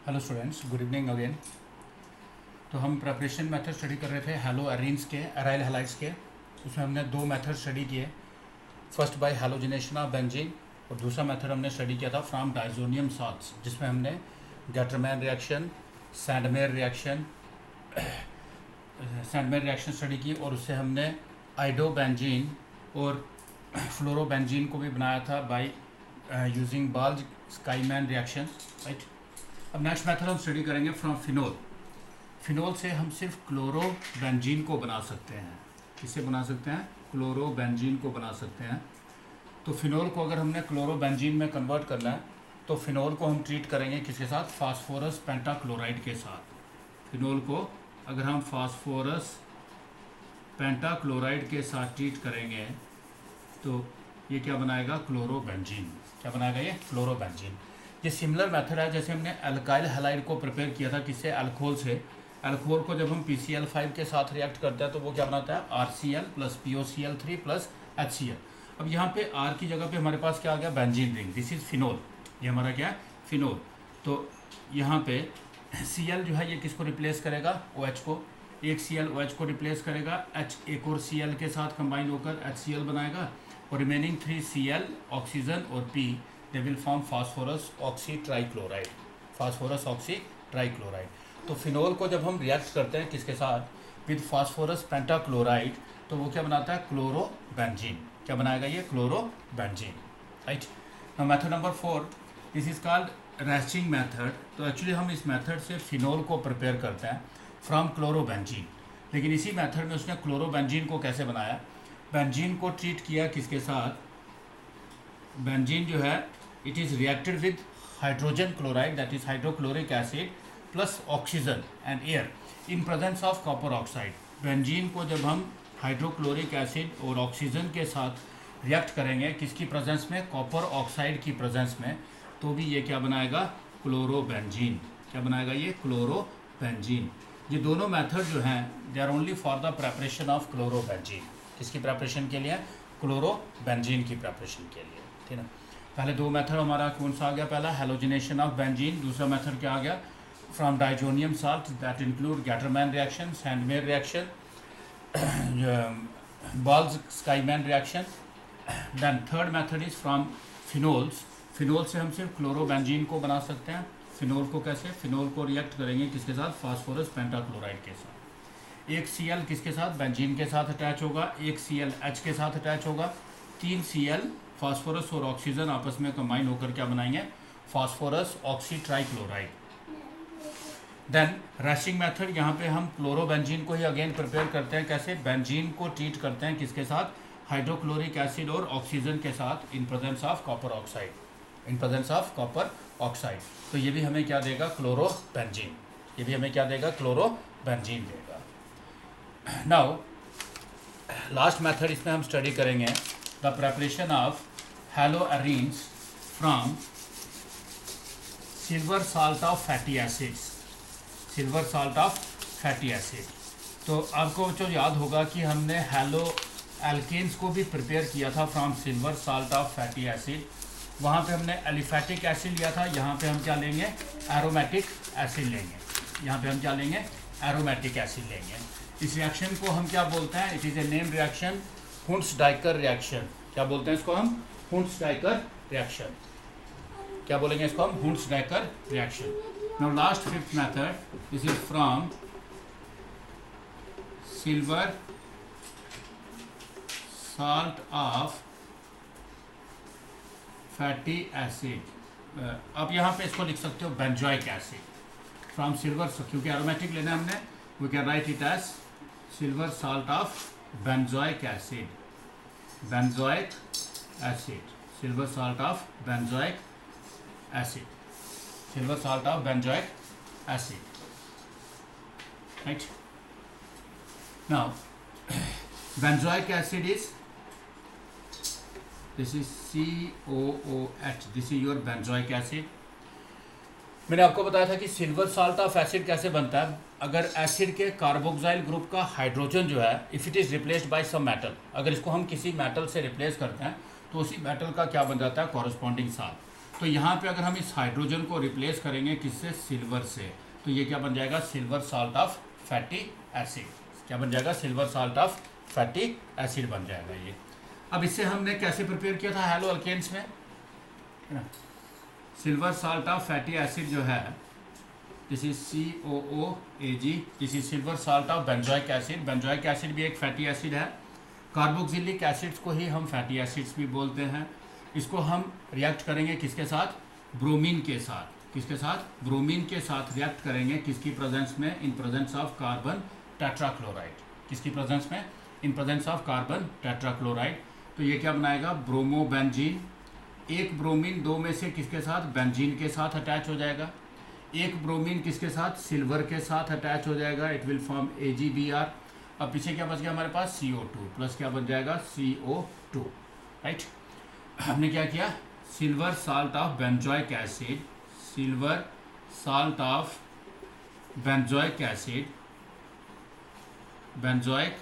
Hello students, good evening again. तो हम preparation method study कर रहे थे हैलो एरीन्स के, एराइल हैलाइड्स के। उसमें हमने दो मेथड स्टडी किए। First by halogenation of benzene और दूसरा मेथड हमने स्टडी किया था फ्रॉम डाइजोनियम साल्ट्स, जिसमें हमने Gattermann reaction, Sandmeyer reaction study की और उससे हमने आइडोबेंजीन और फ्लोरोबेंजीन को भी बनाया था by using बाल्ज Schiemann reaction, right. अब नेक्स्ट मेथड हम स्टडी करेंगे फ्रॉम फिनोल। फिनोल से हम सिर्फ क्लोरोबेंजीन को बना सकते हैं। किसे बना सकते हैं? क्लोरोबेंजीन को बना सकते हैं। तो फिनोल को अगर हमने क्लोरोबेंजीन में कन्वर्ट करना है तो फिनोल को हम ट्रीट करेंगे किसके साथ? फास्फोरस पेंटाक्लोराइड के साथ। फिनोल को अगर हम फास्फोरस पेंटाक्लोराइड के साथ ट्रीट करेंगे तो ये क्या बनाएगा? क्लोरोबेंजीन। क्या बनाएगा ये? क्लोरोबेंजीन। ये सिमिलर मेथड है जैसे हमने अल्काइल हैलाइड को प्रिपेयर किया था किससे? अल्कोहल से। अल्कोहल को जब हम PCl5 के साथ रिएक्ट करते हैं तो वो क्या बनाता है? RCl plus POCl3 plus HCl। अब यहाँ पे R की जगह पे हमारे पास क्या आ गया? Benzene ring. This is phenol. ये हमारा क्या है? फिनोल। तो यहाँ पे Cl जो है ये किसको रिप्लेस करेगा? OH को। एक Cl OH को रिप्लेस करेगा, H एक और Cl के साथ कंबाइन होकर HCl बनाएगा और रिमेनिंग 3 Cl ऑक्सीजन और P they will form phosphorus oxy trichloride. Phosphorus oxy trichloride. तो फिनोल को जब हम रिएक्ट करते हैं किसके साथ? विद फास्फोरस पेंटाक्लोराइड, तो वो क्या बनाता है? क्लोरोबेंजीन। क्या बनाएगा ये? Chlorobenzene, right. Now method number 4, this is called Raschig method. तो एक्चुअली हम इस मेथड से फिनोल को प्रिपेयर करते हैं फ्रॉम क्लोरोबेंजीन। लेकिन इसी मेथड में उसने क्लोरोबेंजीन को कैसे बनाया? बेंजीन को ट्रीट किया किसके साथ? बेंजीन जो है it is reacted with hydrogen chloride, that is hydrochloric acid plus oxygen and air in presence of copper oxide. Benzene को जब हम हाइड्रोक्लोरिक एसिड और ऑक्सीजन के साथ रिएक्ट करेंगे किसकी प्रेजेंस में? कॉपर ऑक्साइड की प्रेजेंस में, तो भी ये क्या बनाएगा? क्लोरोबेंजीन। क्या बनाएगा ये? क्लोरोबेंजीन। ये दोनों मेथड जो हैं they are only for the preparation of chlorobenzene. किसकी प्रेपरेशन के लिए? क्लोरोबेंजीन की प्रेपरेशन के लिए, ठीक है। पहले दो मेथड हमारा कौन सा आ गया? पहला हैलोजिनेशन ऑफ बेंजीन। दूसरा मेथड क्या आ गया? From diazonium salt, that include Gattermann reaction, Sandmeyer reaction, Balz Schiemann reaction. Then third method is from phenols. Phenol से हम सिर्फ क्लोरोबेंजीन को बना सकते हैं। फिनोल को कैसे? फिनोल को रिएक्ट करेंगे किसके साथ? फास्फोरस पेंटाक्लोराइड के साथ। एक Cl किसके साथ? बेंजीन के साथ अटैच होगा, एक Cl H के साथ अटैच होगा, 3 Cl फास्फोरस और ऑक्सीजन आपस में कंबाइन होकर क्या बनाएंगे? Phosphorus oxy trichloride. Then Raschig method, यहाँ पे हम क्लोरोबेंजीन को ही अगेन प्रिपेयर करते हैं। कैसे? बेंजीन को ट्रीट करते हैं किसके साथ? हाइड्रोक्लोरिक एसिड और ऑक्सीजन के साथ in presence of copper oxide. In presence of copper oxide. तो ये भी हमें क्या देगा? क्लोरोबेंजीन। ये भी हमें क्या देगा? क्लोरोबेंजीन देगा। नाउ लास्ट मेथड इसमें हम स्टडी करेंगे the preparation of haloarenes from silver salt of fatty acids. Silver salt of fatty acid. तो आपको जो याद होगा कि हमने हैलो एल्केन्स को भी प्रिपेयर किया था from silver salt of fatty acid. वहाँ पे हमने एलिफैटिक एसिड लिया था, यहाँ पे हम क्या लेंगे? एरोमेटिक एसिड लेंगे। यहाँ पे हम क्या लेंगे? एरोमेटिक एसिड लेंगे। इस रिएक्शन को हम क्या बोलते हैं? It is a name reaction, Hunsdiecker reaction. क्या बोलते हैं इसको हम? Hunsdiecker reaction. क्या बोलेंगे इसको हम? Hunsdiecker reaction. Now last fifth method, this is from silver salt of fatty acid. अब यहाँ पे इसको लिख सकते हो बेंजोइक एसिड फ्रॉम सिल्वर, क्योंकि एरोमेटिक लेना हमने, we can write it as silver salt of benzoic acid. Benzoic acid, silver salt of benzoic acid, silver salt of benzoic acid, right. Now benzoic acid is, this is COOH, this is your benzoic acid. मैंने आपको बताया था कि silver salt of acid कैसे बनता है। अगर acid के कार्बोक्साइल ग्रुप का हाइड्रोजन जो है, if it is replaced by some metal, अगर इसको हम किसी मेटल से रिप्लेस करते हैं तो उसी मेटल का क्या बन जाता है? Corresponding salt. तो यहाँ पे अगर हम इस हाइड्रोजन को रिप्लेस करेंगे किससे, सिल्वर से, तो ये क्या बन जाएगा, silver salt of fatty acid. क्या बन जाएगा, silver salt of fatty acid बन जाएगा ये। अब इससे हमने कैसे प्रिपेयर किया था हैलो अल्केन्स में, है ना, silver salt of fatty acid जो है, this is COOAg, this is silver salt of benzoic acid. Benzoic acid भी एक फैटी एसिड है। कार्बोक्सिलिक एसिड्स को ही हम फैटी एसिड्स भी बोलते हैं। इसको हम रिएक्ट करेंगे किसके साथ, ब्रोमीन के साथ। किसके साथ, ब्रोमीन के साथ रिएक्ट करेंगे, किसकी प्रेजेंस में, in presence of carbon tetrachloride. किसकी प्रेजेंस में, in presence of carbon tetrachloride. तो ये क्या बनाएगा, ब्रोमोबेंजीन। एक ब्रोमीन दो में से किसके साथ, बेंजीन के साथ अटैच हो जाएगा। एक ब्रोमीन किसके साथ, सिल्वर के साथ अटैच हो जाएगा, इट विल फॉर्म AgBr। अब पीछे क्या बच गया हमारे पास, CO2 प्लस क्या बन जाएगा, CO2, राइट। हमने क्या किया, silver salt of benzoic acid, silver salt of benzoic acid, benzoic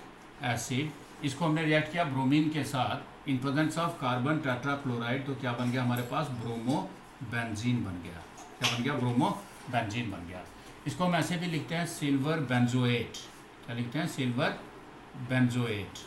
acid, इसको हमने रिएक्ट किया ब्रोमीन के साथ in presence of carbon tetrachloride. तो क्या बन गया हमारे पास, ब्रोमोबेंजीन बन गया। क्या बन गया, ब्रोमोबेंजीन बन गया। इसको हम ऐसे भी लिखते हैं सिल्वर बेंजोएट। क्या लिखते हैं, silver benzoate.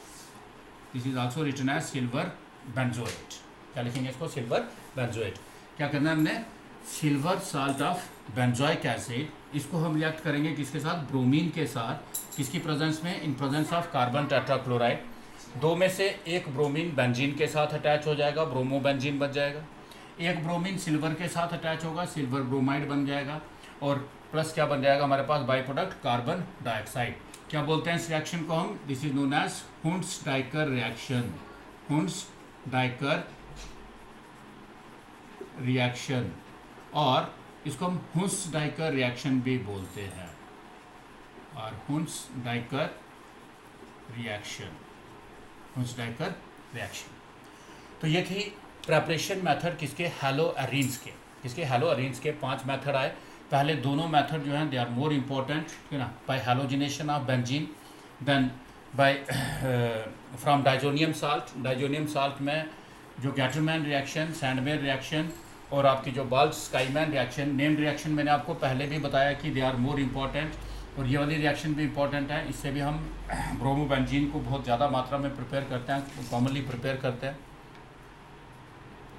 This is also written as silver benzoate. क्या लिखेंगे इसको, सिल्वर बेंजोएट। क्या करना है हमने, silver salt of benzoic acid, इसको हम रिएक्ट करेंगे किसके साथ, ब्रोमीन के साथ। किसकी प्रेजेंस में, in presence of carbon tetrachloride. दो में से एक ब्रोमीन बेंजीन के साथ अटैच हो जाएगा, ब्रोमोबेंजीन बन जाएगा। एक ब्रोमीन सिल्वर के साथ अटैच होगा, सिल्वर ब्रोमाइड बन जाएगा। और प्लस क्या बन जाएगा हमारे पास, बाई प्रोडक्ट कार्बन डाइऑक्साइड। क्या बोलते हैं इस रिएक्शन को हम, this is known as Hunsdiecker reaction. Hunsdiecker reaction, और इसको हम हुंड्स-डाइकर रिएक्शन भी बोलते हैं, और हुंड्स-डाइकर रिएक्शन, हुंड्स-डाइकर रिएक्शन। तो ये थी प्रेपरेशन मेथड किसके, हैलो एरीन्स के। किसके, हैलो एरीन्स के 5 मेथड आए। पहले दोनों मेथड जो हैं दे आर मोर इम्पोर्टेंट, है ना, by halogenation of benzene, then by from diazonium salt. Diazonium salt में जो गैटरमैन रिएक्शन, सैंडमैन रिएक्शन, और आपकी जो Balz Schiemann reaction, named reaction मैंने आपको पहले भी बताया कि दे आर मोर इम्पॉर्टेंट, और ये वाली रिएक्शन भी इम्पॉर्टेंट है। इससे भी हम ब्रोमोबेंजीन को बहुत ज़्यादा मात्रा में प्रिपेयर करते हैं, कॉमनली प्रिपेयर करते हैं।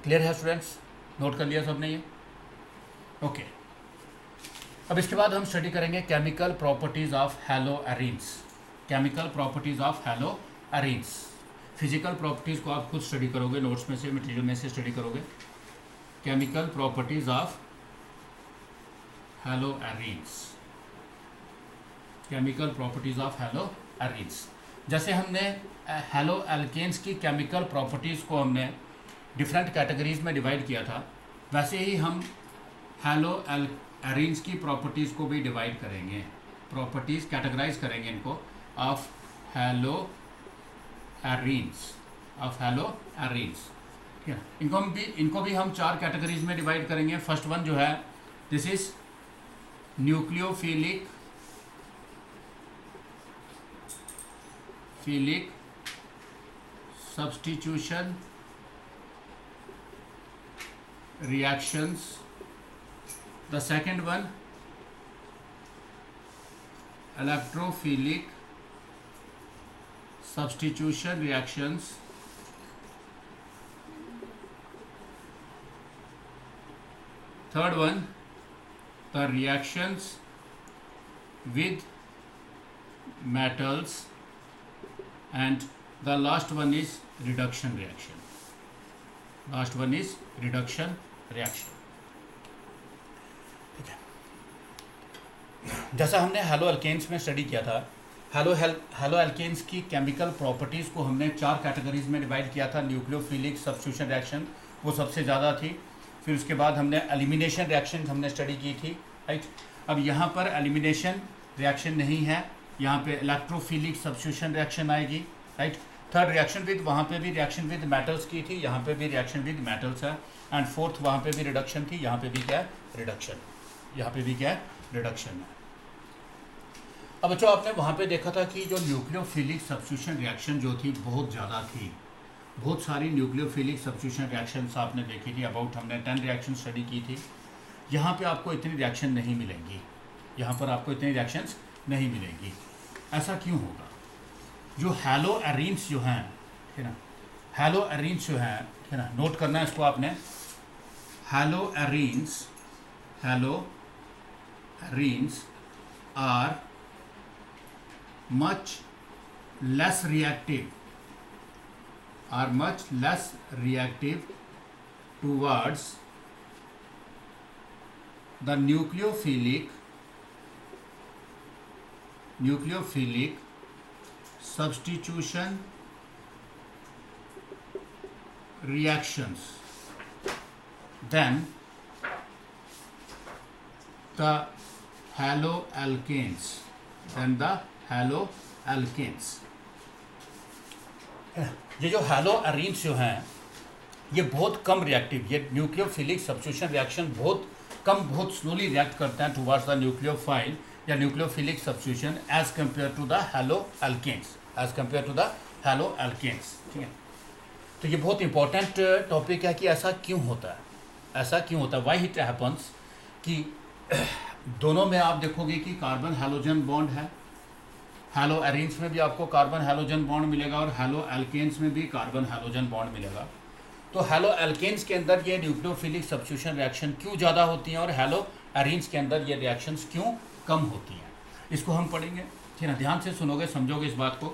क्लियर है स्टूडेंट्स, नोट कर लिया सबने ये, ओके। अब इसके बाद हम स्टडी करेंगे chemical properties of hello arenes. Chemical properties of hello arenes. Physical properties को आप खुद स्टडी करोगे, नोट्स में से, मटेरियल में से स्टडी करोगे। Chemical properties of hello arenes, chemical properties of hello arenes. जैसे हमने हैलो एल्केन्स की केमिकल प्रॉपर्टीज़ को हमने डिफरेंट कैटेगरीज में डिवाइड किया था, वैसे ही हम हैलो एरीन्स की प्रॉपर्टीज़ को भी डिवाइड करेंगे, प्रॉपर्टीज़ कैटेगराइज करेंगे इनको, of hello arenes, of hello arenes. ठीक है, इनको भी हम 4 कैटेगरीज में डिवाइड करेंगे। फर्स्ट वन जो है, this is nucleophilic substitution reactions. The second one, electrophilic substitution reactions. Third one, the reactions with metals, and the last one is reduction reaction. Last one is reduction reaction. ठीक है, जैसा हमने hello alkanes में study किया था, hello alkanes की chemical properties को हमने 4 कैटेगरीज में डिवाइड किया था। न्यूक्लियोफिलिक सब्स्टिट्यूशन रिएक्शन वो सबसे ज़्यादा थी, फिर उसके बाद हमने एलिमिनेशन रिएक्शन हमने स्टडी की थी, राइट। अब यहाँ पर एलिमिनेशन रिएक्शन नहीं है, यहाँ पे इलेक्ट्रोफिलिक सब्स्टिट्यूशन रिएक्शन आएगी, राइट। थर्ड रिएक्शन विद, वहाँ पे भी रिएक्शन विद मेटल्स की थी, यहाँ पे भी रिएक्शन विद मेटल्स है। एंड फोर्थ, वहाँ पे भी रिडक्शन थी, यहाँ पे भी क्या है, रिडक्शन, यहाँ पे भी क्या है, रिडक्शन है। अब बच्चों आपने वहाँ पे देखा था कि जो न्यूक्लियोफिलिक सब्स्टिट्यूशन रिएक्शन जो थी बहुत ज़्यादा थी, बहुत सारी न्यूक्लियोफिलिक सब्स्टिट्यूशन रिएक्शंस आपने देखी थी, अबाउट हमने 10 रिएक्शन स्टडी की थी। यहाँ पे आपको इतनी रिएक्शन नहीं मिलेंगी, यहाँ पर आपको इतनी रिएक्शंस नहीं मिलेंगी। ऐसा क्यों होगा? जो हैलो एरीन्स जो हैं, ठीक है ना, हैलो एरीन्स जो हैं, ठीक है ना, नोट करना है इसको आपने। Halo arenes are much less reactive towards the nucleophilic substitution reactions than the haloalkanes. ये जो हैलो एरीन्स जो हैं ये बहुत कम रिएक्टिव, ये न्यूक्लियोफिलिक सब्स्टिट्यूशन रिएक्शन बहुत कम, बहुत स्लोली रिएक्ट करते हैं टुवर्ड्स द न्यूक्लियोफाइल या nucleophilic substitution as compare to the halo alkanes, ठीक है। तो ये बहुत इंपॉर्टेंट टॉपिक है कि ऐसा क्यों होता है, वाई इट हैपन्स कि दोनों में आप देखोगे कि कार्बन हैलोजन बॉन्ड है। हैलो एरीन्स में भी आपको कार्बन हैलोजन बॉन्ड मिलेगा और हैलो एल्केन्स में भी कार्बन हैलोजन बॉन्ड मिलेगा। तो हैलो एल्केन्स के अंदर ये न्यूक्लियोफिलिक सब्स्टिट्यूशन रिएक्शन क्यों ज़्यादा होती हैं और हैलो एरीन्स के अंदर ये रिएक्शंस क्यों कम होती हैं, इसको हम पढ़ेंगे, ठीक है ना। ध्यान से सुनोगे, समझोगे इस बात को,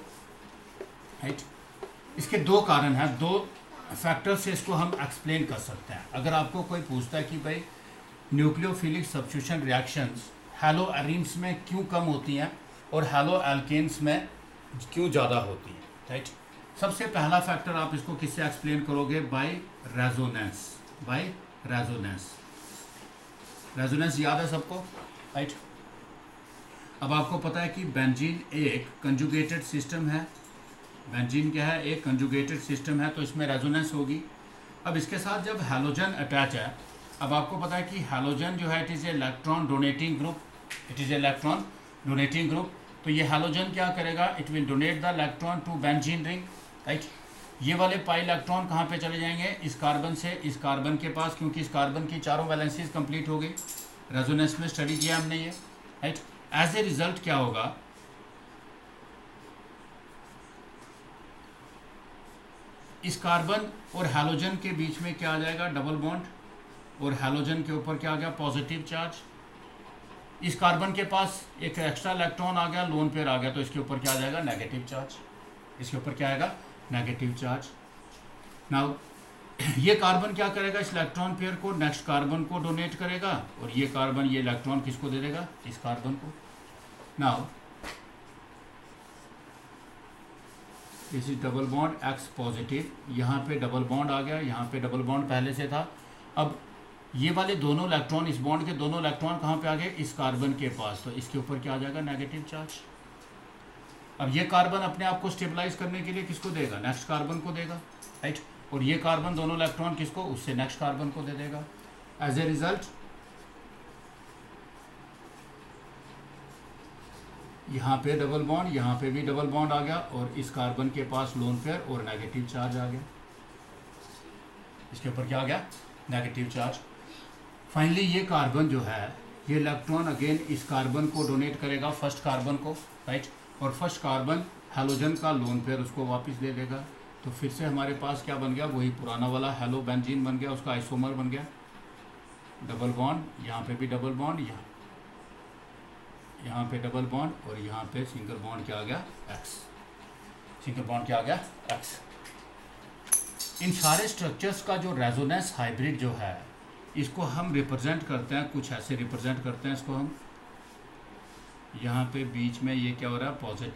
राइट। इसके दो कारण हैं, दो फैक्टर से इसको हम एक्सप्लेन कर सकते हैं। अगर आपको कोई पूछता है कि भाई nucleophilic substitution reactions hello arenes में क्यों कम होती हैं और हैलो एल्केन्स में क्यों ज़्यादा होती हैं, राइट। सबसे पहला फैक्टर आप इसको किससे एक्सप्लेन करोगे? बाय रेजोनेंस याद है सबको, राइट। अब आपको पता है कि बेंजीन एक कंजुगेटेड सिस्टम है। बेंजीन क्या है? एक कंजुगेटेड सिस्टम है, तो इसमें रेजोनेंस होगी। अब इसके साथ जब हैलोजन अटैच है, अब आपको पता है कि हैलोजन जो है it is electron donating group, तो ये हैलोजन क्या करेगा? It will donate the electron to benzene ring, right. ये वाले पाई इलेक्ट्रॉन कहाँ पे चले जाएंगे? इस कार्बन से इस कार्बन के पास, क्योंकि इस कार्बन की चारों वैलेंसीज कंप्लीट हो गई। रेजोनेंस में स्टडी किया हमने ये, राइट। एज ए रिजल्ट क्या होगा? इस कार्बन और हैलोजन के बीच में क्या आ जाएगा? डबल बॉन्ड, और हैलोजन के ऊपर क्या आ गया? Positive charge. इस कार्बन के पास एक एक्स्ट्रा इलेक्ट्रॉन आ गया, लोन पेयर आ गया, तो इसके ऊपर क्या आ जाएगा? Negative charge. इसके ऊपर क्या आएगा? Negative charge. नाउ ये कार्बन क्या करेगा? इस इलेक्ट्रॉन पेयर को नेक्स्ट कार्बन को डोनेट करेगा, और ये कार्बन ये इलेक्ट्रॉन किसको दे देगा? इस कार्बन को। Now this is double bond x positive, यहाँ पे डबल बॉन्ड आ गया, यहाँ पे डबल बॉन्ड पहले से था। अब ये वाले दोनों इलेक्ट्रॉन, इस बॉन्ड के दोनों इलेक्ट्रॉन कहाँ पे आ गए? इस कार्बन के पास, तो इसके ऊपर क्या आ जाएगा? Negative charge. अब ये कार्बन अपने आप को स्टेबलाइज करने के लिए किसको देगा? नेक्स्ट कार्बन को देगा, राइट। और ये कार्बन दोनों इलेक्ट्रॉन किसको? उससे नेक्स्ट कार्बन को दे देगा। एज ए रिजल्ट यहाँ पे डबल बॉन्ड, यहाँ पे भी डबल बॉन्ड आ गया, और इस कार्बन के पास लोन पेयर और नेगेटिव चार्ज आ गया। इसके ऊपर क्या आ गया? Negative charge. फाइनली ये कार्बन जो है, ये इलेक्ट्रॉन अगेन इस कार्बन को डोनेट करेगा, फर्स्ट कार्बन को, राइट। और फर्स्ट कार्बन हैलोजन का लोन पेयर उसको वापस दे देगा। तो फिर से हमारे पास क्या बन गया? वही पुराना वाला हैलो बेंजीन बन गया, उसका आइसोमर बन गया। डबल बॉन्ड, यहाँ पे भी डबल बॉन्ड, यहाँ पे डबल बॉन्ड, और यहाँ पे सिंगल बॉन्ड क्या आ गया? एक्स। सिंगल बॉन्ड क्या आ गया? एक्स। इन सारे स्ट्रक्चर्स का जो रेजोनेंस हाइब्रिड जो है, इसको हम रिप्रेजेंट करते हैं, कुछ ऐसे रिप्रेजेंट करते हैं इसको हम। यहाँ पे बीच में ये क्या हो रहा है? पॉजिटिव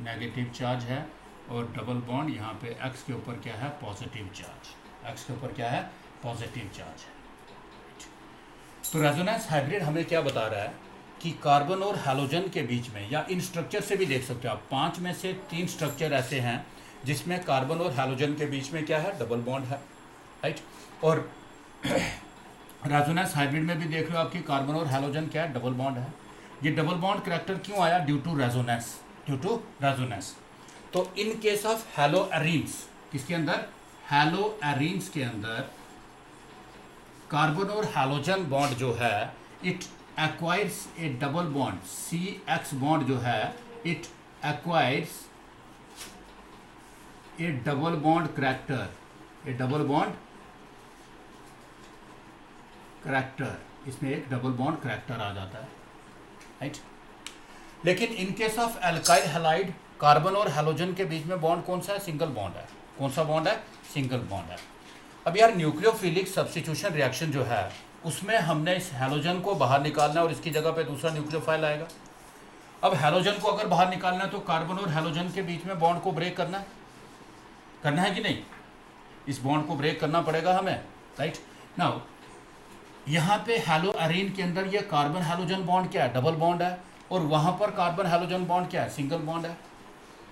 नेगेटिव चार्ज है, और डबल बॉन्ड यहाँ पे एक्स के ऊपर क्या है? Positive charge. एक्स के ऊपर क्या है? पॉजिटिव चार्ज है। तो रेजोनेंस हाइब्रिड हमें क्या बता रहा है कि कार्बन और हैलोजन के बीच में, या इन स्ट्रक्चर से भी देख सकते हो आप, 5 में से 3 स्ट्रक्चर ऐसे हैं जिसमें कार्बन और हैलोजन के बीच में क्या है? डबल बॉन्ड है, राइट। और रेजोनेंस हाइब्रिड में भी देख रहे हो आपकी कार्बन और हैलोजन क्या है? डबल बॉन्ड है। ये डबल बॉन्ड करैक्टर क्यों आया? Due to resonance. तो in case of hello arenes, किसके अंदर, हैलो एरीन्स के अंदर कार्बन और हैलोजन बॉन्ड जो है it acquires A double bond, CX bond जो है it acquires A double bond character, A double bond character, इसमें एक डबल बॉन्ड करैक्टर आ जाता है, राइट। लेकिन इन case of alkyl halide carbon और हैलोजन के बीच में बॉन्ड कौन सा है, सिंगल बॉन्ड है। कौन सा बॉन्ड है, सिंगल बॉन्ड है। अब यार न्यूक्लियोफिलिक सब्स्टिट्यूशन रिएक्शन जो है उसमें हमने इस हैलोजन को बाहर निकालना है और इसकी जगह पे दूसरा न्यूक्लियोफाइल आएगा। अब हैलोजन को अगर बाहर निकालना है तो कार्बन और हैलोजन के बीच में बॉन्ड को ब्रेक करना है कि नहीं, इस बॉन्ड को ब्रेक करना पड़ेगा हमें, राइट। नाउ यहाँ पे हैलो एरीन के अंदर ये कार्बन हैलोजन बॉन्ड क्या है, डबल बॉन्ड है, और वहाँ पर कार्बन हैलोजन बॉन्ड क्या है, सिंगल बॉन्ड है।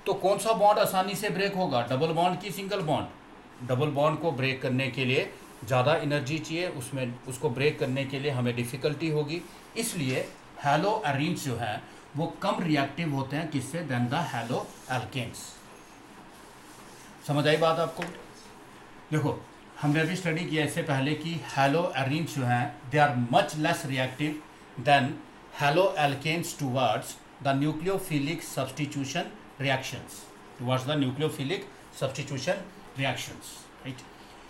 तो कौन सा बॉन्ड आसानी से ब्रेक होगा, डबल बॉन्ड की सिंगल बॉन्ड। डबल बॉन्ड को ब्रेक करने के लिए ज़्यादा एनर्जी चाहिए, उसमें उसको ब्रेक करने के लिए हमें डिफ़िकल्टी होगी, इसलिए हैलो एरीन्स जो हैं वो कम रिएक्टिव होते हैं किससे, देन द हैलो एल्केन्स। समझ आई बात आपको। देखो हमने अभी स्टडी किया इससे पहले कि हैलो एरीन्स जो हैं they are much less reactive than halo alkanes towards the nucleophilic substitution reactions, towards the nucleophilic substitution reactions, right.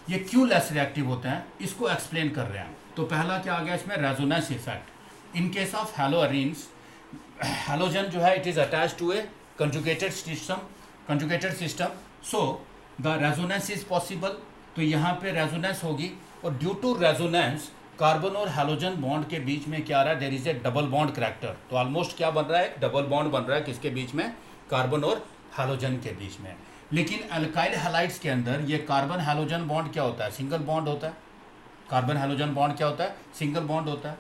ये क्यों लेस रिएक्टिव होते हैं इसको एक्सप्लेन कर रहे हैं। तो पहला क्या आ गया इसमें, resonance effect. In case of hello arenes halogen जो है it is attach to a conjugated system, so the resonance is possible. तो यहाँ पे रेजोनेंस होगी और ड्यू टू रेजोनेंस कार्बन और हैलोजन बॉन्ड के बीच में क्या आ रहा है, there is a double bond character. तो ऑलमोस्ट क्या बन रहा है, डबल बॉन्ड बन रहा है किसके बीच में, कार्बन और हैलोजन के बीच में। लेकिन अल्काइल हैलाइड्स के अंदर ये कार्बन हैलोजन बॉन्ड क्या होता है, सिंगल बॉन्ड होता है। कार्बन हैलोजन बॉन्ड क्या होता है, सिंगल बॉन्ड होता है।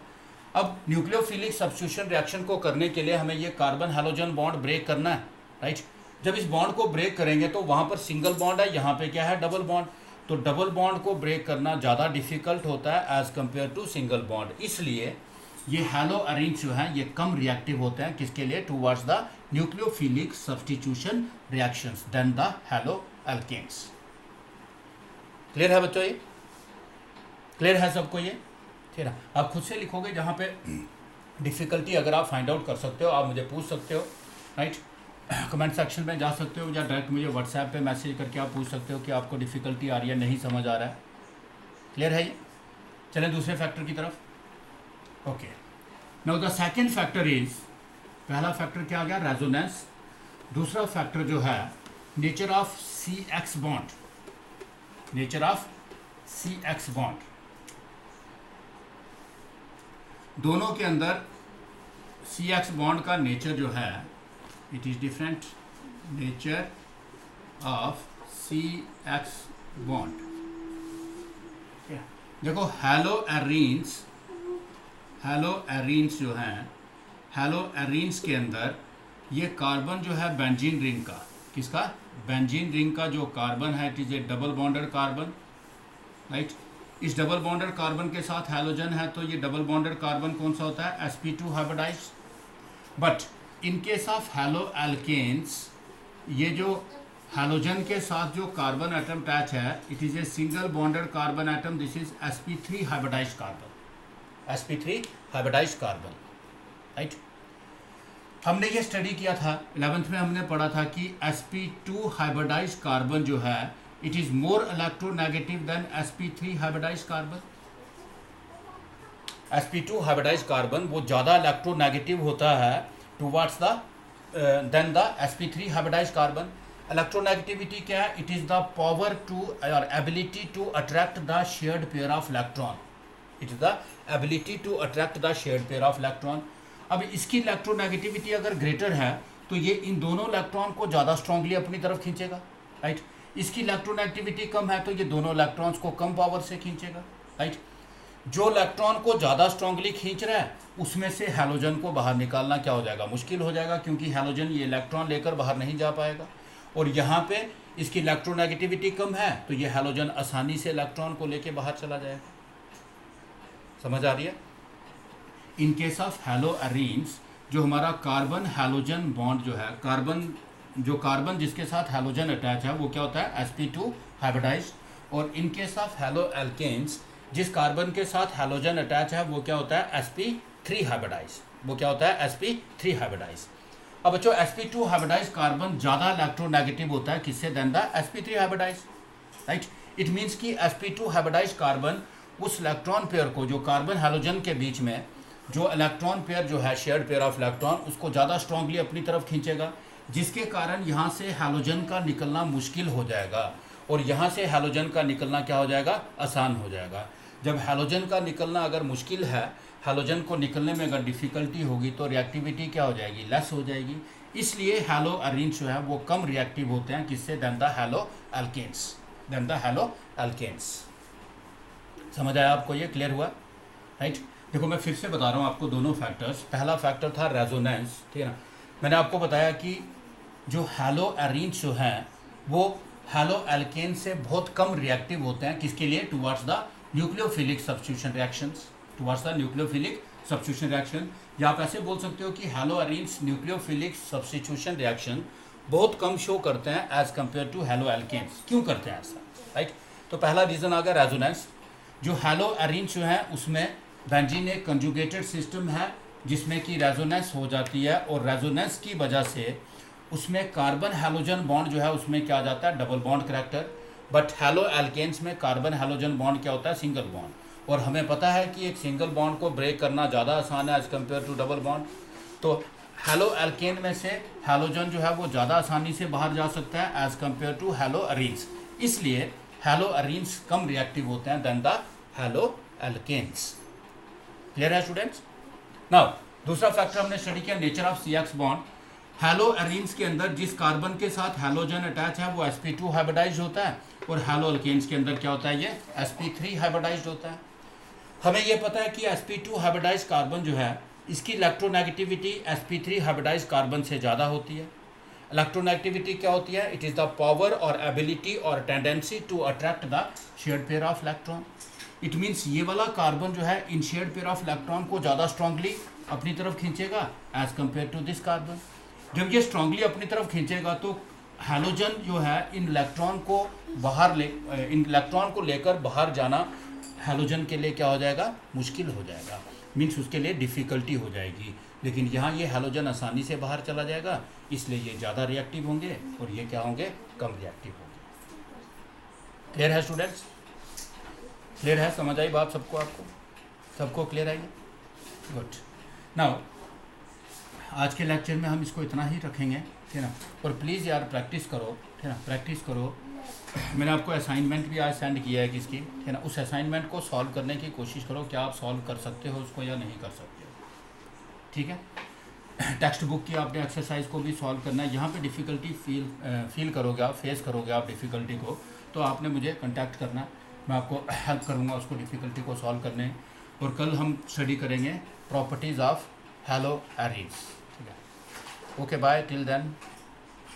अब न्यूक्लियोफिलिक सब्स्टिट्यूशन रिएक्शन को करने के लिए हमें ये कार्बन हैलोजन बॉन्ड ब्रेक करना है, राइट। जब इस बॉन्ड को ब्रेक करेंगे तो वहाँ पर सिंगल बॉन्ड है, यहाँ पे क्या है, डबल बॉन्ड। तो डबल बॉन्ड को ब्रेक करना ज़्यादा डिफिकल्ट होता है as compare to single bond, इसलिए ये हैलो एरीन्स जो हैं ये कम रिएक्टिव होते हैं किसके लिए, towards the nucleophilic substitution reactions than the halo alkanes. Clear है बच्चों, ये क्लियर है सबको ये, ठीक है। आप खुद से लिखोगे, जहाँ पे डिफ़िकल्टी अगर आप फाइंड आउट कर सकते हो आप मुझे पूछ सकते हो, राइट। कमेंट सेक्शन में जा सकते हो या डायरेक्ट मुझे व्हाट्सएप पे मैसेज करके आप पूछ सकते हो कि आपको डिफ़िकल्टी आ रही है, नहीं समझ आ रहा है। क्लियर है ये। चलें दूसरे फैक्टर की तरफ। Okay, now the second factor is, पहला फैक्टर क्या आ गया, रेजोनेंस। दूसरा फैक्टर जो है nature of CX bond, nature of CX bond. दोनों के अंदर CX बॉन्ड का नेचर जो है it is different, nature of CX bond. देखो हैलो एरीन्स जो हैं, हैलो एरीन्स के अंदर ये कार्बन जो है बेंजीन रिंग का, किसका, बेंजीन रिंग का जो कार्बन है it is a double bonded carbon, right. इस डबल बॉन्डेड कार्बन के साथ हैलोजन है तो ये डबल बॉन्डेड कार्बन कौन सा होता है, sp2 hybridized. But in case of halo alkanes ये जो हैलोजन के साथ जो कार्बन एटम अटैच है it is a single bonded carbon atom, this is sp3 hybridised carbon, sp3 hybridised carbon, right. हमने ये स्टडी किया था 11th में, हमने पढ़ा था कि sp2 हाइब्रिडाइज्ड कार्बन जो है it is more electronegative than sp3 hybridised carbon. sp2 hybridised carbon वो ज़्यादा इलेक्ट्रोनेगेटिव होता है towards the then the sp3 hybridised carbon. Electronegativity क्या है, it is the power to और ability to attract the shared pair of electron, it is the ability to attract the shared pair of electron. अब इसकी electronegativity अगर greater है तो ये इन दोनों इलेक्ट्रॉन को ज़्यादा स्ट्रांगली अपनी तरफ खींचेगा, राइट। इसकी इलेक्ट्रोनेगेटिविटी कम है तो ये दोनों इलेक्ट्रॉन्स को कम पावर से खींचेगा, राइट। जो इलेक्ट्रॉन को ज़्यादा स्ट्रांगली खींच रहा है उसमें से हैलोजन को बाहर निकालना क्या हो जाएगा, मुश्किल हो जाएगा, क्योंकि हैलोजन ये इलेक्ट्रॉन लेकर बाहर नहीं जा पाएगा। और यहाँ पे इसकी इलेक्ट्रोनेगेटिविटी कम है तो ये हैलोजन आसानी से इलेक्ट्रॉन को लेके बाहर चला जाएगा। समझ आ रही है। इन केस ऑफ हैलो एरीन्स जो हमारा कार्बन हैलोजन बॉन्ड जो है, कार्बन जो कार्बन जिसके साथ हैलोजन अटैच है वो क्या होता है sp2 हाइब्रिडाइज्ड, और in case of halo alkanes जिस कार्बन के साथ हैलोजन अटैच है वो क्या होता है sp3 हाइब्रिडाइज्ड, वो क्या होता है sp3 हाइब्रिडाइज्ड। अब बच्चों sp2 हाइब्रिडाइज्ड कार्बन ज़्यादा इलेक्ट्रोनेगेटिव होता है किससे than the sp3 hybridized, right. It means कि sp2 हाइब्रिडाइज्ड कार्बन उस इलेक्ट्रॉन पेयर को जो कार्बन हैलोजन के बीच में जो इलेक्ट्रॉन पेयर जो है शेयर्ड पेयर ऑफ इलेक्ट्रॉन उसको ज़्यादा स्ट्रांगली अपनी तरफ खींचेगा, जिसके कारण यहाँ से हैलोजन का निकलना मुश्किल हो जाएगा और यहाँ से हैलोजन का निकलना क्या हो जाएगा, आसान हो जाएगा। जब हैलोजन का निकलना अगर मुश्किल है, हैलोजन को निकलने में अगर डिफ़िकल्टी होगी तो रिएक्टिविटी क्या हो जाएगी, लेस हो जाएगी। इसलिए हैलो अरेंज जो है वो कम रिएक्टिव होते हैं किससे, than the halo alkanes, than the halo alkanes. समझ आया आपको, ये क्लियर हुआ, राइट। देखो मैं फिर से बता रहा हूँ आपको दोनों फैक्टर्स। पहला फैक्टर था रेजोनेंस, ठीक है ना। मैंने आपको बताया कि जो हैलो अरेंज जो हैं वो हैलो एल्केन से बहुत कम रिएक्टिव होते हैं किसके लिए, towards the nucleophilic substitution reactions, towards the nucleophilic substitution reaction. या आप ऐसे बोल सकते हो कि halo arenes nucleophilic substitution reaction बहुत कम शो करते हैं as compare to halo alkanes. क्यों करते हैं ऐसा, राइट। तो पहला रीज़न आ गया रेजोनेंस। जो हैलो अरेंज जो है उसमें बेंजीन एक कंजुगेटेड सिस्टम है जिसमें कि रेजोनेंस हो जाती है, और रेजोनेंस की वजह से उसमें कार्बन हैलोजन बॉन्ड जो है उसमें क्या आ जाता है, double bond character. But halo alkanes में कार्बन हैलोजन बॉन्ड क्या होता है, सिंगल बॉन्ड। और हमें पता है कि एक सिंगल बॉन्ड को ब्रेक करना ज़्यादा आसान है as compare to double bond. तो हैलो एल्केन में से हैलोजन जो है वो ज़्यादा आसानी से बाहर जा सकता है as compare to halo arenes, इसलिए हैलो अरेंज कम रिएक्टिव होते हैं than the halo alkanes. Clear है स्टूडेंट्स। नाउ दूसरा फैक्टर हमने स्टडी किया nature of CX bond. Halo arenes के अंदर जिस कार्बन के साथ हैलोजन अटैच है वो sp2 हाइब्रिडाइज्ड होता है, और हैलो अल्केन्स के अंदर क्या होता है, ये sp3 हाइब्रिडाइज्ड होता है। हमें ये पता है कि sp2 हाइब्रिडाइज्ड कार्बन जो है इसकी इलेक्ट्रोनेगेटिविटी sp3 हाइब्रिडाइज्ड कार्बन से ज़्यादा होती है। इलेक्ट्रोनेगेटिविटी क्या होती है, इट इज़ द पावर और एबिलिटी और tendency to attract the shared pair of electron. It means ये वाला कार्बन जो है इन शेयर्ड पेयर ऑफ इलेक्ट्रॉन को ज़्यादा स्ट्रांगली अपनी तरफ खींचेगा as compare to this carbon. जब ये स्ट्रांगली अपनी तरफ खींचेगा तो हैलोजन जो है इन इलेक्ट्रॉन को लेकर बाहर जाना हैलोजन के लिए क्या हो जाएगा, मुश्किल हो जाएगा, मीन्स उसके लिए डिफ़िकल्टी हो जाएगी। लेकिन यहाँ ये हैलोजन आसानी से बाहर चला जाएगा, इसलिए ये ज़्यादा रिएक्टिव होंगे और ये क्या होंगे, कम रिएक्टिव होंगे। क्लियर है स्टूडेंट्स, क्लियर है, समझ आई बात सबको, आपको सबको क्लियर आई, गुड। नाउ आज के लेक्चर में हम इसको इतना ही रखेंगे, ठीक है ना। और प्लीज़ यार प्रैक्टिस करो, ठीक है ना, प्रैक्टिस करो। मैंने आपको असाइनमेंट भी आज सेंड किया है किसकी, ठीक है ना, उस असाइनमेंट को सॉल्व करने की कोशिश करो, क्या आप सॉल्व कर सकते हो उसको या नहीं कर सकते हो, ठीक है। टेक्स्ट बुक की आपने एक्सरसाइज को भी सॉल्व करना है। यहाँ पे डिफ़िकल्टी फील करोगे आप, फेस करोगे आप डिफ़िकल्टी को, तो आपने मुझे कांटेक्ट करना, मैं आपको हेल्प करूँगा उसको डिफ़िकल्टी को सॉल्व करने। और कल हम स्टडी करेंगे प्रॉपर्टीज़ ऑफ हैलो अरेंज, ठीक है। Okay bye, till then.